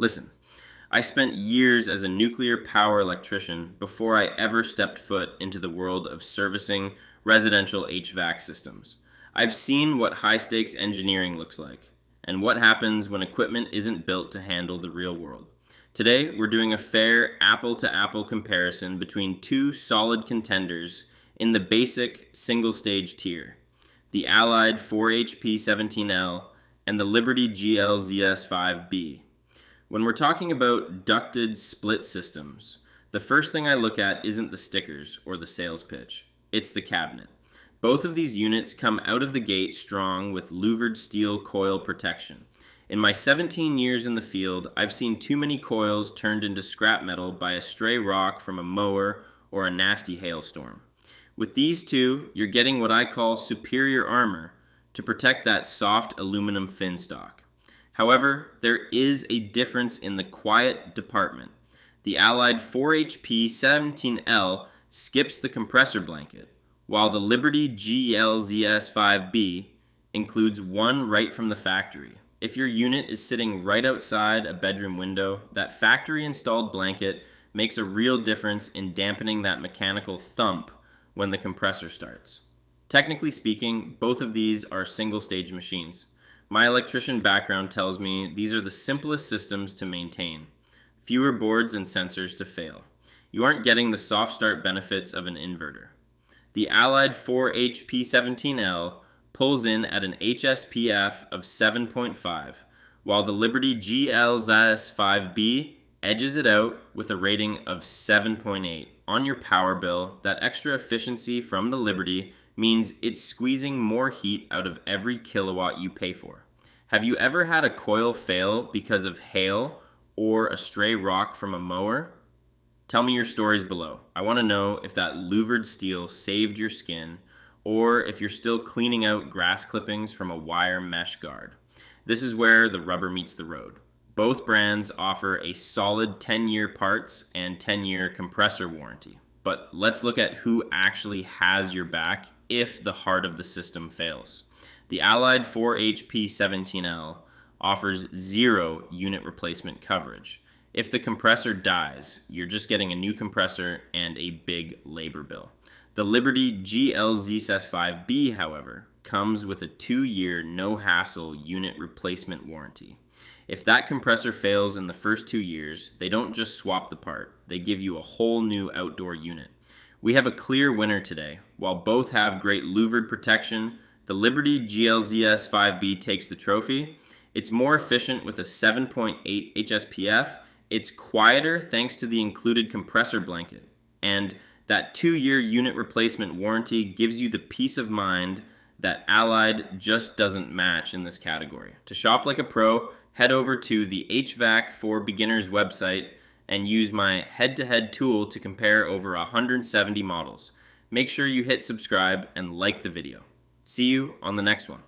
Listen, I spent years as a nuclear power electrician before I ever stepped foot into the world of servicing residential HVAC systems. I've seen what high-stakes engineering looks like, and what happens when equipment isn't built to handle the real world. Today, we're doing a fair apple-to-apple comparison between two solid contenders in the basic single-stage tier, the Allied 4HP17L and the Liberty GLZS5B. When we're talking about ducted split systems, the first thing I look at isn't the stickers or the sales pitch, it's the cabinet. Both of these units come out of the gate strong with louvered steel coil protection. In my 17 years in the field, I've seen too many coils turned into scrap metal by a stray rock from a mower or a nasty hailstorm. With these two, you're getting what I call superior armor to protect that soft aluminum fin stock. However, there is a difference in the quiet department. The Allied 4HP17L skips the compressor blanket, while the Liberty GLZS5B includes one right from the factory. If your unit is sitting right outside a bedroom window, that factory-installed blanket makes a real difference in dampening that mechanical thump when the compressor starts. Technically speaking, both of these are single-stage machines. My electrician background tells me these are the simplest systems to maintain. Fewer boards and sensors to fail. You aren't getting the soft start benefits of an inverter. The Allied 4HP17L pulls in at an HSPF of 7.5, while the Liberty GLZS5B edges it out with a rating of 7.8. On your power bill, that extra efficiency from the Liberty means it's squeezing more heat out of every kilowatt you pay for. Have you ever had a coil fail because of hail or a stray rock from a mower? Tell me your stories below. I want to know if that louvered steel saved your skin or if you're still cleaning out grass clippings from a wire mesh guard. This is where the rubber meets the road. Both brands offer a solid 10-year parts and 10-year compressor warranty. But let's look at who actually has your back if the heart of the system fails. The Allied 4HP17L offers 0 unit replacement coverage. If the compressor dies, you're just getting a new compressor and a big labor bill. The Liberty GLZS5B, however, comes with a 2-year no-hassle unit replacement warranty. If that compressor fails in the first 2 years, they don't just swap the part, they give you a whole new outdoor unit. We have a clear winner today. While both have great louvered protection, the Liberty GLZS5B takes the trophy. It's more efficient with a 7.8 HSPF, it's quieter thanks to the included compressor blanket, and that 2-year unit replacement warranty gives you the peace of mind that Allied just doesn't match in this category. To shop like a pro, head over to the HVAC for Beginners website and use my head-to-head tool to compare over 170 models. Make sure you hit subscribe and like the video. See you on the next one.